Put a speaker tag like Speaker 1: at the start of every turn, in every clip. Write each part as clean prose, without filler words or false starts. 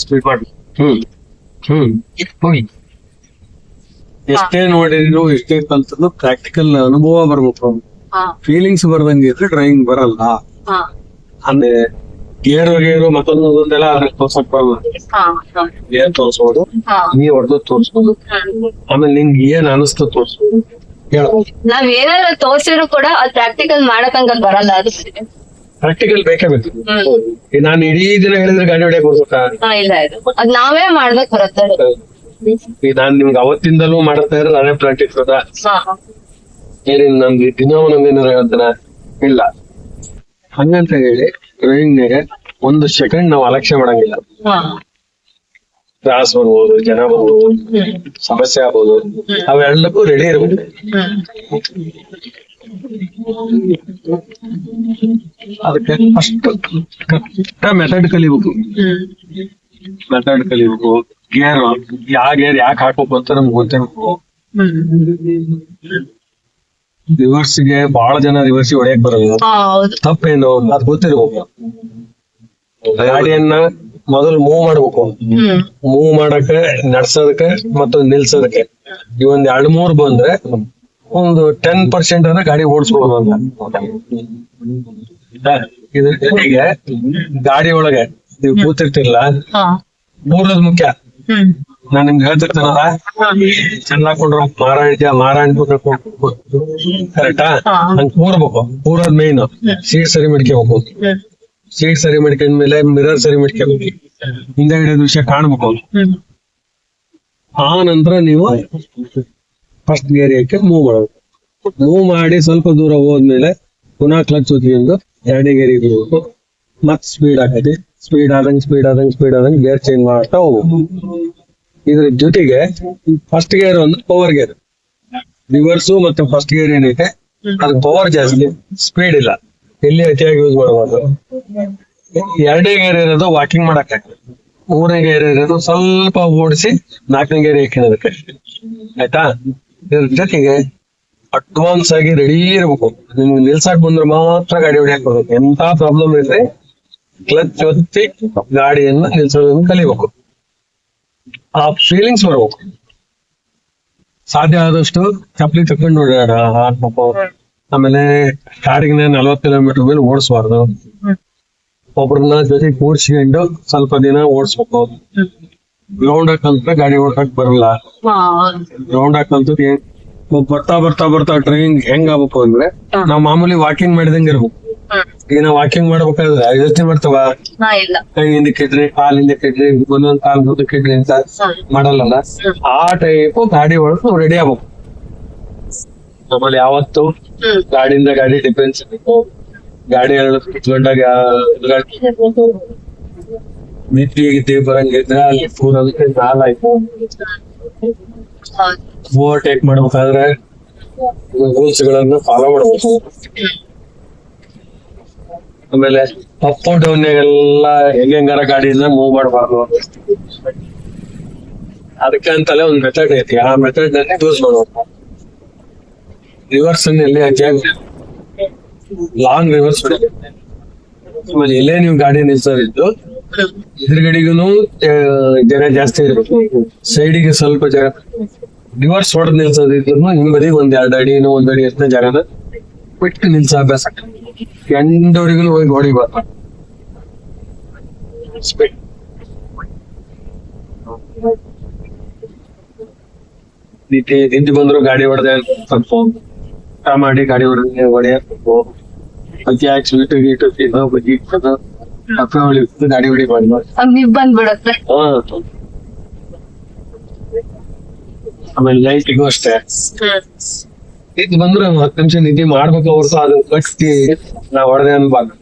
Speaker 1: Speed ಮಾಡಿ ಹೋಗಿ. ಎಷ್ಟೇ ನೋಡಿದ್ರು ಎಷ್ಟೇ ಕಲ್ತದ್ದು ಪ್ರಾಕ್ಟಿಕಲ್ ಅನುಭವ ಬರ್ಬೇಕು. ಫೀಲಿಂಗ್ಸ್ ಬರ್ದಂಗೆ ಇದ್ರೆ ಡ್ರಾಯಿಂಗ್ ಬರಲ್ಲ. ಅಂದ್ರೆ ಗೇರು ಮತ್ತೊಂದೆಲ್ಲ ತೋರ್ಸಕ್ ಬರಲ್ಲ. ಏನ್ ತೋರ್ಸ್ಬೋದು, ನೀ ಹೊಡೆದು ತೋರ್ಸ್ಬೋದು, ಆಮೇಲೆ ನಿಂಗೆ ಏನ್ ಅನಿಸ್ತು ತೋರ್ಸ್ಬೋದು.
Speaker 2: ನಾವ್ ಏನಾದ್ರು ತೋರ್ಸಿದ್ರು ಕೂಡ ಅದ್ ಪ್ರಾಕ್ಟಿಕಲ್ ಮಾಡಕ್ಕಂಗ ಬರಲ್ಲ. ಅದು
Speaker 1: ಪ್ರಾಕ್ಟಿಕಲ್ ಬೇಕೇ ಬೇಕು. ನಾನು ಇಡೀ ದಿನ ಹೇಳಿದ್ರೆ ಗಾಡಿ ಹೊಡೆಯಕ್ ಬರ್ಬೇಕಾ?
Speaker 2: ಇಲ್ಲ ಅದ್ ನಾವೇ ಮಾಡ್ಬೇಕು ಬರುತ್ತೆ.
Speaker 1: ನಾನ್ ನಿಮ್ಗೆ ಅವತ್ತಿಂದಲೂ ಮಾಡ್ತಾ ಇದ್ರೆ ನಾನೇ ಪ್ರಾಕ್ಟೀಸ್ ಅದ. ಏನೇನ್ ನಮ್ಗೆ ದಿನ ಒಂದೊಂದೇನಾರ ಹೇಳ್ತಾನ ಇಲ್ಲ. ಹಂಗಂತ ಹೇಳಿ ಡ್ರಾಯಿಂಗ್ನಾಗ ಒಂದು ಸೆಕೆಂಡ್ ನಾವು ಅಲಕ್ಷ್ಯ ಮಾಡಂಗಿಲ್ಲ. ತ್ರಾಸ್ ಬರ್ಬೋದು, ಜನ ಬರ್ಬೋದು, ಸಮಸ್ಯೆ ಆಗ್ಬೋದು, ಅವೆಲ್ಲಕ್ಕೂ ರೆಡಿ ಇರ್ಬೇಕು. ಅದಕ್ಕೆ ಫಸ್ಟ್ ಮೆಥಡ್ ಕಲಿಬೇಕು. ಗೇರ್ ಗೇರ್ ಯಾಕೆ ಹಾಕ್ಬೇಕು ಅಂತ ನಮ್ಗೆ ಗೊತ್ತಿರ್ಬೇಕು. ರಿವರ್ಸ್ಗೆ ಬಹಳ ಜನ ರಿವರ್ಸ್ ಹೊಡೆಯಕ್ ಬರಲ್ಲ. ತಪ್ಪೇನು ಅದ್ ಗೊತ್ತಿರ್ಬೇಕು. ಗಾಡಿಯನ್ನ ಮೊದಲು ಮೂವ್ ಮಾಡ್ಬೇಕು. ಮೂವ್ ಮಾಡಕ್ಕೆ, ನಡ್ಸೋದಕ್ಕೆ ಮತ್ತು ನಿಲ್ಸೋದಕ್ಕೆ ಇವೊಂದ್ 2-3 ಬಂದ್ರೆ ಒಂದು 10% ಅಂದ್ರೆ ಗಾಡಿ ಓಡಿಸ್ಬೋದು ಅಂತ. ಇದ್ರ ಜೊತೆಗೆ ಗಾಡಿ ಒಳಗೆ ನೀವು ಕೂತಿರ್ತಿರ್ಲ, ಮೂರದ್ ಮುಖ್ಯ. ನಾನ್ ನಿಮ್ಗೆ ಹೇಳ್ತಿರ್ತಾನಲ್ಲ, ಚೆನ್ನಾಕೊಂಡ್ರ ಕರೆಕ್ಟಾ? ಹಂಗ್ ಕೂರ್ಬೇಕು. ಕೂರೋದ್ ಮೇನ್. ಸೀಟ್ ಸರಿ ಮಾಡ್ಕೋಬೇಕು. ಸೀಟ್ ಸರಿ ಮಾಡ್ಕೊಂಡ್ಮೇಲೆ ಮಿರರ್ ಸರಿ ಮಾಡ್ಕೋಬೇಕು. ಹಿಂದೆಗಡೆ ದೃಶ್ಯ ಕಾಣ್ಬೇಕು. ಆ ನಂತರ ನೀವು ಫಸ್ಟ್ ಗೇರ್ ಹಾಕಿ ಮೂವ್ ಮಾಡಬೇಕು. ಮೂವ್ ಮಾಡಿ ಸ್ವಲ್ಪ ದೂರ ಹೋದ್ಮೇಲೆ ಪುನಃ ಕ್ಲಚ್ ಒತ್ತಿಕೊಂಡು 2ನೇ ಗೇರಿಗೆ ಹೋಗ್ಬೇಕು. ಮತ್ ಸ್ಪೀಡ್ ಆಕೈತಿ. ಸ್ಪೀಡ್ ಆದಂಗೆ ಗೇರ್ ಚೇಂಜ್ ಮಾಡ್ತಾ ಹೋಗ್ಬೇಕು. ಇದ್ರ ಜೊತೆಗೆ ಫಸ್ಟ್ ಗೇರ್ ಒಂದು ಪವರ್ ಗೇರ್. ರಿವರ್ಸು ಮತ್ತೆ ಫಸ್ಟ್ ಗೇರ್ ಏನೈತೆ ಅದು ಪವರ್ ಜಾಸ್ತಿ, ಸ್ಪೀಡ್ ಇಲ್ಲ. ಎಲ್ಲಿ ಅತಿಯಾಗಿ ಯೂಸ್ ಮಾಡಬಾರ್ದು. 2ನೇ ಗೇರ್ ಇರೋದು ವಾಕಿಂಗ್ ಮಾಡಕ್ಕೆ. 3ನೇ ಗೇರ್ ಇರೋದು ಸ್ವಲ್ಪ ಓಡಿಸಿ 4ನೇ ಗೇರ್ ಹಾಕಿರೋದಕ್ಕೆ. ಆಯ್ತಾ? ಇದ್ರ ಜೊತೆಗೆ ಅಡ್ವಾನ್ಸ್ ಆಗಿ ರೆಡಿ ಇರ್ಬೇಕು. ನಿಮ್ಗೆ ನಿಲ್ಸಾಕ್ ಬಂದ್ರೆ ಮಾತ್ರ ಗಾಡಿ ಹೊಡಿಯಕ್ ಬರ್ಬೇಕು. ಎಂತ ಪ್ರಾಬ್ಲಮ್ ಇದ್ರೆ ಕ್ಲಚ್ ಒತ್ತಿ ಗಾಡಿಯನ್ನ ನಿಲ್ಸೋದನ್ನ ಕಲಿಬೇಕು. ಆ ಫೀಲಿಂಗ್ಸ್ ಬರ್ಬೇಕು. ಸಾಧ್ಯ ಆದಷ್ಟು ಚಪ್ಪಲಿ ತಕೊಂಡು ಹಾಕ್ಬೇಕು. ಆಮೇಲೆ ಕಾಡಿಗೆ 40 ಕಿಲೋಮೀಟರ್ ಮೇಲೆ ಓಡಿಸ್ಬಾರ್ದು. ಒಬ್ರನ್ನ ಜೊತೆ ಕೂರ್ಸ್ಕೊಂಡು ಸ್ವಲ್ಪ ದಿನ ಓಡಿಸ್ಬೇಕು. ಗ್ರೌಂಡ್ ಹಾಕಂತ ಗಾಡಿ ಓಡ್ಸಕ್ ಬರಲ್ಲ. ಗ್ರೌಂಡ್ ಹಾಕಂತ ಬರ್ತಾ ಡ್ರೈವಿಂಗ್ ಹೆಂಗ್ ಆಗ್ಬೇಕು ಅಂದ್ರೆ ನಾವ್ ಮಾಮೂಲಿ ವಾಕಿಂಗ್ ಮಾಡಿದಂಗೆ ಇರ್ಬೇಕು. ಈಗ ನಾವ್ ವಾಕಿಂಗ್ ಮಾಡ್ಬೇಕಾದ್ರೆ ಯೋಚನೆ ಮಾಡ್ತಾವ, ಕೈ ಹಿಂದಕ್ಕಿಡ್ರಿ, ಕಾಲ್ ಹಿಂದಕ್ಕಿಡ್ರಿ, ಒಂದೊಂದ್ ಕಾಲ್ ಮುಂದಕ್ಕಿಡ್ರಿ ಅಂತ ಮಾಡಲ್ಲ. ಆ ಟೈಪ್ ಗಾಡಿ ಒಳಗೆ ರೆಡಿ ಆಗ್ಬೇಕು. ಆಮೇಲೆ ಯಾವತ್ತು ಗಾಡಿಯಿಂದ ಗಾಡಿ ಡಿಫೆನ್ಸ್. ಗಾಡಿ ಕಿತ್ಕೊಂಡಾಗ ನಿಂತಿ ಬರಂಗಿದ್ರೆ ಅಲ್ಲಿ ಕೂರೋದಕ್ಕೆ ನಾಲಾಯ್ತು. ಓವರ್ಟೇಕ್ ಮಾಡ್ಬೇಕಾದ್ರೆ ರೂಲ್ಸ್ ಗಳನ್ನ ಫಾಲೋ ಮಾಡ್ಬೇಕು. ಆಮೇಲೆ ಅಪ್ ಡೌನ್ ಎಲ್ಲ ಹೆಂಗಾರ ಗಾಡಿಯಿಂದ ಮೂವ್ ಮಾಡಬಾರ್ದು. ಅದಕ್ಕೆ ಅಂತಲೇ ಒಂದ್ ಮೆಥಡ್ ಐತಿ. ಆ ಮೆಥಡ್ ನಲ್ಲಿ ಯೂಸ್ ಮಾಡ್ಬೇಕು. ರಿವರ್ಸ್ ಎಲ್ಲಿ ಲಾಂಗ್ ರಿವರ್ಸ್. ಆಮೇಲೆ ಎಲ್ಲೇ ನೀವು ಗಾಡಿ ನಿಲ್ಸೋದಿದ್ದು ಎದುರುಗಡೆಗೂ ಜನ ಜಾಸ್ತಿ ಇರ್ಬೇಕು, ಸೈಡಿಗೆ ಸ್ವಲ್ಪ ಜಾಗ. ರಿವರ್ಸ್ ಹೊಡೆದ್ ನಿಲ್ಸೋದಿದ್ರು ಹಿಂಬದಿಗೆ 1-2 ಅಡಿ 1 ಅಡಿ ಎಷ್ಟನೇ ಜಾಗನ ಬಿಟ್ಟು ನಿಲ್ಸೋ ಅಭ್ಯಾಸ. ಎಂಡವರಿಗೂ ಹೋಗಿ ಹೊಡಿಬಾರ್ದು. ನಿಂತು ಬಂದ್ರು ಗಾಡಿ ಹೊಡೆದೆ ಸ್ವಲ್ಪ ಮಾಡಿ ಗಾಡಿ ಹೊಡೆಯಬೇಕು. ಅತಿಯಾಗಿ ಸ್ವೀಟು ಗೀಟು ಬಜ್ಜಿ ಗಾಡಿ ಹೊಡಿಬಾರ್ದು.
Speaker 2: ಬಂದ್ಬಿಡತ್ತೆ.
Speaker 1: ಆಮೇಲೆ ಲೈಟಿಗೂ ಅಷ್ಟೇ. ಇದು ಬಂದ್ರೆ 10 ನಿಮಿಷ ನಿದ್ದೆ ಮಾಡ್ಬೇಕು. ಹೊರತು ಅದು ಕಟ್ಟಿ ನಾವ್ ಹೊಡೆದೆ ಅನ್ಬಾರ್ದು.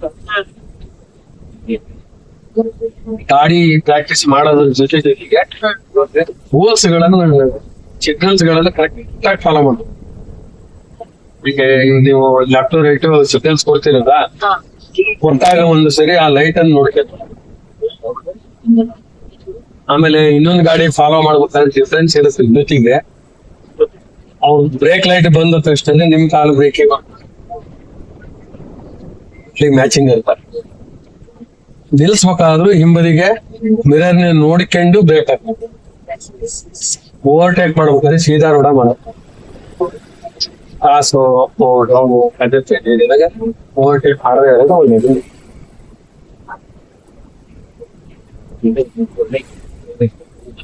Speaker 1: ಗಾಡಿ ಪ್ರಾಕ್ಟೀಸ್ ಮಾಡೋದ್ರ ಜೊತೆಗೆ ರೂಲ್ಸ್ ಗಳನ್ನು, ಸಿಗ್ನಲ್ಸ್ ಗಳನ್ನ ಕರೆಕ್ಟ್ ಆಗಿ ಫಾಲೋ ಮಾಡ್ಬೇಕು. ಈಗ ನೀವು ಲೆಫ್ಟ್ ರೈಟ್ ಸಿಗ್ನಲ್ಸ್ ಕೊಡ್ತಿರೋದ ಕೊಟ್ಟಾಗ ಒಂದು ಸರಿ ಆ ಲೈಟ್ ಅನ್ನು ನೋಡ್ಬೇಕು. ಆಮೇಲೆ ಇನ್ನೊಂದು ಗಾಡಿ ಫಾಲೋ ಮಾಡ್ಬೇಕಾದ್ರೆ ಡಿಫ್ರೆನ್ಸ್ ಇರುತ್ತೆ. ಜೊತೆಗೆ ಅವ್ರು ಬ್ರೇಕ್ ಲೈಟ್ ಬಂದ ತಕ್ಷಣ ನಿಮ್ ಕಾಲು ಬ್ರೇಕಿಂಗ್ ಮ್ಯಾಚಿಂಗ್ ಇರ್ತಾರೆ. ನಿಲ್ಸ್ಬೇಕಾದ್ರೂ ಹಿಂಬದಿಗೆ ಮಿರರ್ ನೋಡಿಕೊಂಡು ಬ್ರೇಕ್ ಹಾಕ್ಬೇಕು. ಓವರ್ಟೇಕ್ ಮಾಡ್ಬೇಕಾದ್ರೆ ಸೀದಾ ರೋಡ ಮಾಡೋದು. ಕಾಸು ಅಪ್ಪು ಡೌನು ಓವರ್ಟೇಕ್ ಮಾಡದೇ ಇರೋದು ಒಳ್ಳೇದು.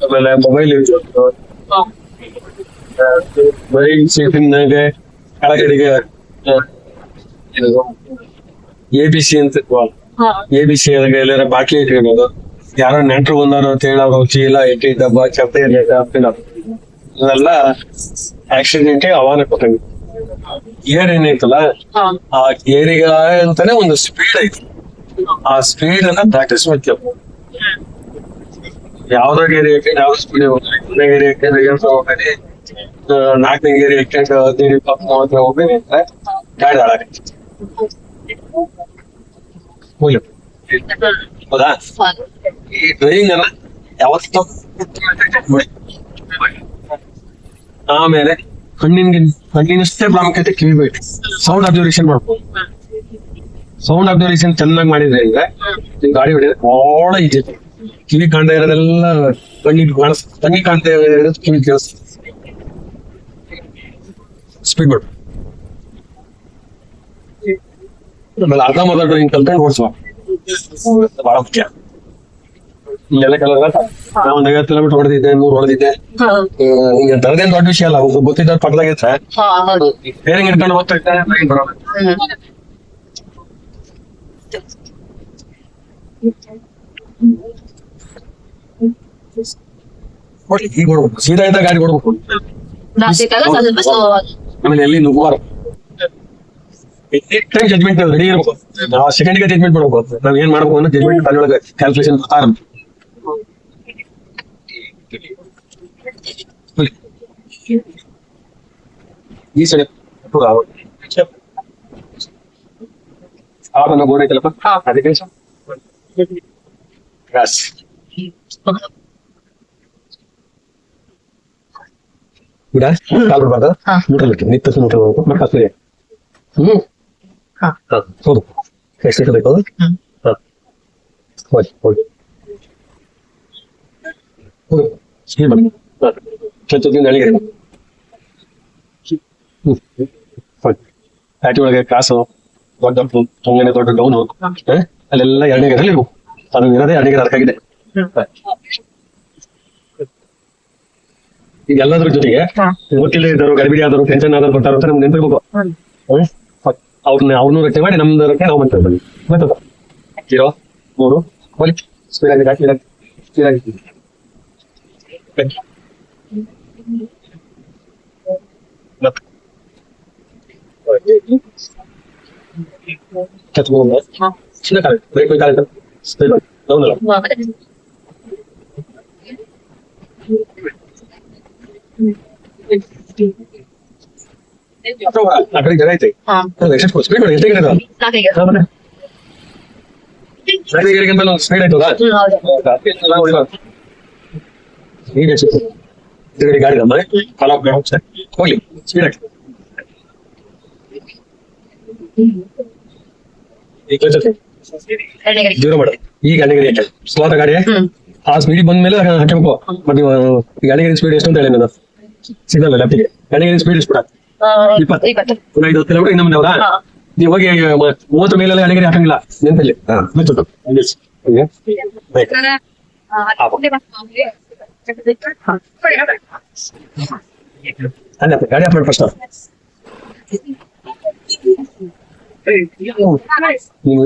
Speaker 1: ಆಮೇಲೆ ಮೊಬೈಲ್ ಯೂಸ್ ಬರೀ ಸೀಟಿನಾಗೆ ಕೆಳಗಡೆಗೆ ABC ಅಂತ ABC ಎಲ್ಲಾರ ಬಾಟ್ಲಿ ಇಟ್ಕೊಬೋದು. ಯಾರೋ ನೆಂಟ್ರು ಬಂದಾರು ಅಂತ ಹೇಳೋರು ಚೀಲ ಇಟ್ಟಿ ಡಬ್ಬ ಚಪ್ಪೆ ಅದೆಲ್ಲ ಆಕ್ಸಿಡೆಂಟ್ ಅವಾನ ಕೊಟ್ಟಂಗೆ. ಏರ್ ಏನೈತಲ್ಲ ಆ ಏರಿಗ ಅಂತಾನೆ ಒಂದು ಸ್ಪೀಡ್ ಐತಿ. ಆ ಸ್ಪೀಡ್ ಅನ್ನ ಪ್ರಾಕ್ಟೀಸ್ ಮಾಡ್ತೇವೆ. ಯಾವ್ದೋ ಗೇರಿ ಹಾಕೊಂಡು ಯಾವ್ದು ಸ್ಪೀಡ್ ಹೋಗ್ತಾರೆ, ಗೇರಿ ಹಾಕೊಂಡು 4ನೇ ಗೇರಿ ಹಾಕೊಂಡು 15, 20, 30 ಹೋಗ್ಬೇಕು ಗಾಡಿ ಹಾಳಾಗೈತಿ. ಹೌದಾ? ಈ ಡ್ರೈವಿಂಗ್ ಅನ್ನ ಯಾವತ್ತೂ ಆಮೇಲೆ ಕಣ್ಣಿನಷ್ಟೇ ಪ್ರಾಮುಖ್ಯತೆ ಕಿವಿಬೇಕು. ಸೌಂಡ್ ಅಬ್ಸರ್ವೇಷನ್ ಮಾಡ್ಬೋದು. ಸೌಂಡ್ ಅಬ್ಸರ್ವೇಷನ್ ಚೆನ್ನಾಗಿ ಮಾಡಿದ್ರೆ ಅಂದ್ರೆ ಗಾಡಿ ಹೊಡೆಯೋದು ಬಹಳ ಈಜಿ. ಕಿವಿ ಕಾಣ್ತಾ ಇರೋದೆಲ್ಲ ಕಣ್ಣಿಗೆ ಕಾಣ್ತಾ ಇರೋದು ಕಿವಿ ಕೇಳಿಸ್ತದೆ. ಸ್ಪೀಡ್ ಮಾಡು. ಆಮೇಲೆ ಅರ್ಧ ಡ್ರೈವಿಂಗ್ ಕಲ್ತ್ಕೊಂಡು ಓಡಿಸುವ ಬಹಳ ಮುಖ್ಯ. ಇಲ್ಲೆಲ್ಲ ಕೆಲವರು ಒಂದು 50 ಕಿಲೋಮೀಟರ್ ಹೊಡೆದಿದ್ದೆ, 100 ಹೊಡೆದಿದ್ದೆ. ಈಗ ತರದೇನು ದೊಡ್ಡ ವಿಷಯ ಅಲ್ಲ. ಗೊತ್ತಿದ್ದವ್ರು ಪಕ್ಕದಾಗಿದ್ರೆ ಬೇರೆ ಹಿಡ್ಕೊಂಡು ಹೋಗ್ತಾ ಇದ್ದಾರೆ. ಬರೋದು ಈಗ ಹೊಡ್ಬೇಕು, ಸೀದಾ ಇದ್ದ ಗಾಡಿ ಹೊಡ್ಬೇಕು. ಆಮೇಲೆ ಎಲ್ಲಿ ನುಗ್ಗಬಾರ್ದು. ಟೈಮ್ ಜಜ್ಮೆಂಟ್ ರೆಡಿ ಇರ್ಬೇಕು. ನಾವು ಸೆಕೆಂಡ್ಗೆ ಜಜ್ಮೆಂಟ್ ಮಾಡ್ಬೇಕು. ನಾವ್ ಏನ್ ಮಾಡ್ಬೇಕು ಅನ್ನೋ ಜಜ್ಮೆಂಟ್ ತಲೆಯೊಳಗೆ ಕ್ಯಾಲ್ಕುಲೇಷನ್ ಬರ್ತಾರ. ಈ ಸೈಡ್ ಆಪನ್ನ ಬೋರ್ಡ್ ಐತಲ್ಲಪ್ಪ, ಅದಕ್ಕೆ ಕೂಡ ಕಾಲ್ ಬಿಡ್ಬಾರ್ದು. ನ್ಯೂಟ್ರಲ್ ಇಟ್ಟು ನಿಂತ ನ್ಯೂಟ್ರಲ್ ಹೋಗ್ಬೇಕು. ಮತ್ತೆ ಹಸಿರಿ ಹೌದು. ಎಷ್ಟು ಲೀಟರ್ ಬೇಕು ಅದು? ಹೋಗಿ ಪ್ಯಾಟಿ ಒಳಗೆ ಕಾಸು ದೊಡ್ಡ ತೊಂಗನೆ ದೊಡ್ಡ ಡೌನು ಅಲ್ಲೆಲ್ಲ 2ನೇ ಗೇರಲ್ಲಿ ಇರ್ಬೇಕು. ಅದು ಇರೋದೇ 2ನೇ ಗೇರ್ ಅದಕ್ಕಾಗಿದೆ. ಈಗ ಎಲ್ಲದ್ರ ಜೊತೆಗೆ ಗೊತ್ತಿಲ್ಲ ಇದ್ದರು, ಗಡಿಬಿಡಿ ಆದರು, ಟೆನ್ಷನ್ ಆದರೂ ಬರ್ತಾರ ಅಂತ ನಮ್ಗೆ ನೆನಪಿರ್ಬೇಕು. ಅವ್ರನ್ನ ರಕ್ಷಣೆ ಮಾಡಿ ನಮ್ದು ರಕ್ಷಣೆ ನಾವು ಮಾಡ್ತೇವೆ. ಬನ್ನಿ ಗೊತ್ತದ 0, 3 ಬಲಿ ಸ್ಪೀಡ್ ಆಗಿದೆ. ಸ್ಪೀಡ್ ಆಗಿ ಚಿನ್ನ ಕಾಲ ಬ್ರೇಕ್ ಕಾಲ ಸ್ಪೀಡ್ ಡೌನ್ ಆ ಕಡೆ ಜನ ಐತೆ. ಸ್ಪೀಡ್ ಮಾಡಿ ಎಷ್ಟೇ ಗಿಡ 4ನೇ ಗೇರಿಗಿಂತ ಒಂದು ಸ್ಪೀಡ್ ಆಯ್ತದ. ಈಗ ಎದುರುಗಡೆ ಗಾಡಿ ನಮ್ಮ ಕಾಲ ಹೋಗ್ಲಿ ಸ್ಪೀಡ್ ಆಗಿ ಜೀರೋ ಮಾಡ. ಈಗ 2ನೇ ಗೇರಿ ಸ್ಲಾಟ್ ಗಾಡಿ ಆ ಸ್ಪೀಡ್ ಬಂದ್ಮೇಲೆ ಹಾಕಬೇಕು. ಮತ್ತೆ ಈಗ 2ನೇ ಗೇರಿ ಸ್ಪೀಡ್ ಎಷ್ಟು ಅಂತ ಹೇಳಿ ನಾನು ಸಿಗ್ನಲ್ ಲೆಫ್ಟಿಗೆ 2ನೇ ಗೇರಿ ಸ್ಪೀಡ್ ಎಷ್ಟು 20 ಕಿಲೋಮೀಟರ್ ಇನ್ನ ಮುಂದೆ. ಹೌದಾ? ನೀವು ಹೋಗಿ 30 ಮೇಲೆಲ್ಲ 2ನೇ ಗೇರಿ ಹಾಕಂಗಿಲ್ಲ. ನೆನಪಲ್ಲಿ ಗಾಡಿ ಹಾಕ್ ಮಾಡಿ ಫಸ್ಟ್. ನೀವು